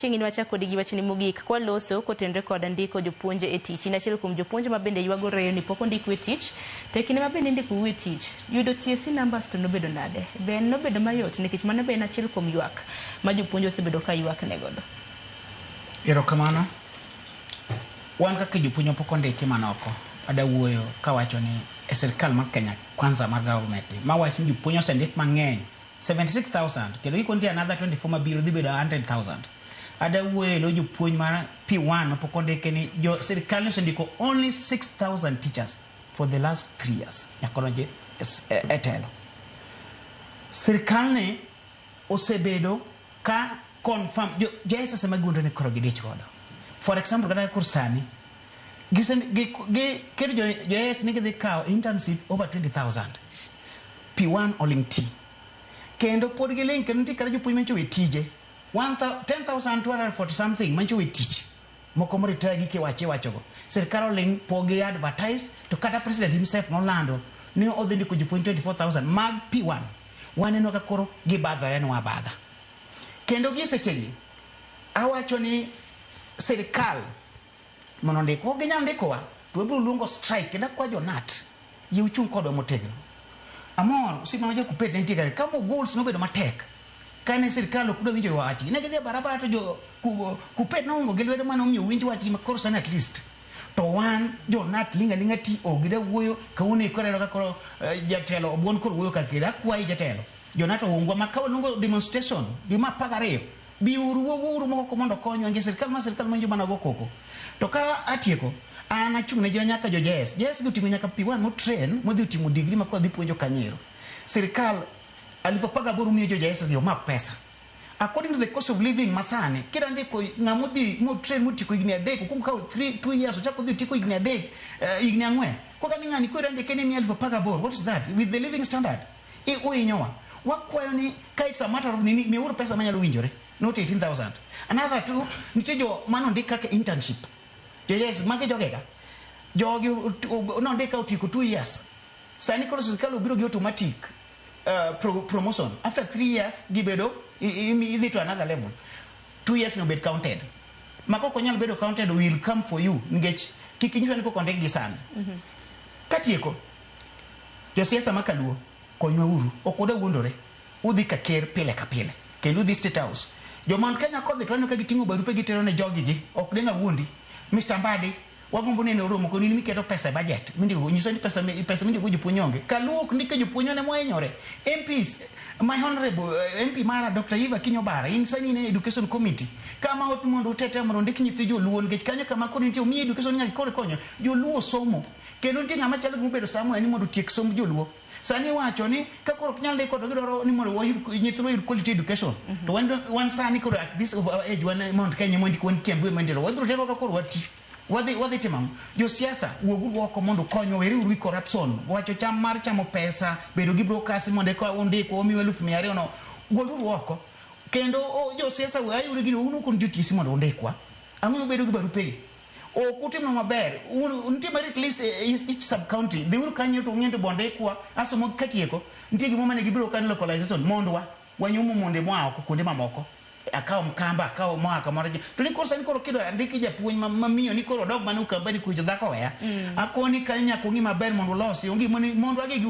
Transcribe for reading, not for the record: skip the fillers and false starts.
Chieng' wachako digi wachni mogik kwa loso kotenre kod ndiko jopuonje e tich. Inachiel kuom jopuonje mabende yuago reyo ni pok ondik e tich. Tekine mabende ndiko e tich. Yudo TSC numbers to nobedo nade. Ben nobedo mayot nikech mano be en achiel kuom yuak ma jopuonje osebedo ka yuak ne godo. Erokamano. Wan kaka jopuonje pok ondiki manoko. Ada wuoyo kawacho ni e sirkal mar Kenya kwanza mar government. Ma wacho ni jopuonje osendik mang'eny 76,000 kendo ikondi another 24 mabiro dhi bedo 100,000. Ada wuoyo lo jopuonj mar P1 pok ondiki ni jo sirkal osendiko only 6,000 teachers for the last 3 years. Yakonoje etelo. Sirkal ne osebedo ka confirm JS ase magunde ne koro gidich godo. For example kada kursani kedo JS ne gidhi kao internship over 20,000. P1 oling T. Kendo pod giling kendo nitie kada jopuonj mancho e tije 10,240 something mancho we teach moko moritaya gi wachogo sirkal oling pogi advertise to kada president himself nolando ni odhi ndiko jopuonj 24,000 mag P1 waneno ka koro gibadhore no abadha kendo gi sechegi awacho ni sirkal mondo ndiko ginyal ndikowa to biro luongo strike kendo kwa jonat yiuchung kodwa motegno amor usima waje kupet nitie kare kama goals no bedo matek kane sirkal okudo winjo wachi ne gidhi barabara to jo kupet no ngo gelwedo mano miyo winjo wachi makoro sana at least to wan jonat linga ti ogida wuoyo kaune korero ka koro jatelo obwon koro wuoyo ka kira kwai jatelo jonat ongwa makawa lungo demonstration di mapagare bi uru moko mondo konyo nge sirkal manjo mana go koko to ka atieko an achung ne jo nyaka jo JS gutimo nyaka P1 mo train modhi utimo degree ma kodhi puonjo kanyero sirkal alivopaga boru miyo jo JS dio ma pesa according to the cost of living masane kida ndiko ngamodhi mo train mutiko igni adek kumka 2 years ochako dhi tiko igni adek igni ang'wen koka ni ngani kwera ndike ne mi alivopaga boru what is that with the living standard uinyowa wakwayo ni ka it's a matter of nini mi uru pesa manyalo winjore not 18,000 another two nitijo mano ndika ke internship JS mage jogega jogi no ndika utiko 2 years sani koro sirkal obiro gi automatic promotion after 3 years gibedo idhi to another level 2 years no bed counted makoko nyal bedo counted will come for you ngech kikinywa niko konde gi sana katieko jo siasa makaluo konywa uru okoda wuondore udhi ka ker pile ka pile kendo udhi state house jo Mount Kenya kodhi to ka gitingo barupe gitero ne jogi gi ok denga wuondi Mr. Mbadi wagombo neno romo ko nini miketo pesa e budget mindigo nyiso ni pesa mindigo jopuonjonge kaluok ndike jopuonjone moenyore MPs my honorable MP mara Dr. Eva Kinyobara insani ne education committee kama ot mondo utete mondo ndik nyithi joluo ngech kanyo kama ko nitie mi education nyaka kore konyo joluo somo kendo nitie ngama chalo gibedo samo ni mondo tiek somo joluo sani wacho ni ka koro nyal ndiko to gidoro ni mondo nyithindo yud quality education to one sani koro at this of our age one Mount Kenya mondi kon kembe mendero wadro tero ka koro wati wadhi timam jo siasa wuogu woko mondo konyo weri uru corruption wacho cham mar chamo pesa bedo gi brokers mondo ko ondiko omiyo 200,000 no golu woko kendo jo siasa ayuru gi unu kun jutisi mondo ondikwa ang'o bedo gi barupe o kutimno maber untie at least each sub county the uru kanyo to ng'endo bonde kwa asomo katieko nitie gimo mane gibiro kan localization mondwa wanyumo monde mwa ko kunde mamoko akaw mkamba akaw mwaka mara to ni korsa ni koro kido andiki japuonj mamiyo ni koro dog manu kamba ni kujo dhako ya akoni kanya ko ngima ber mondo losi ongi mondo age gi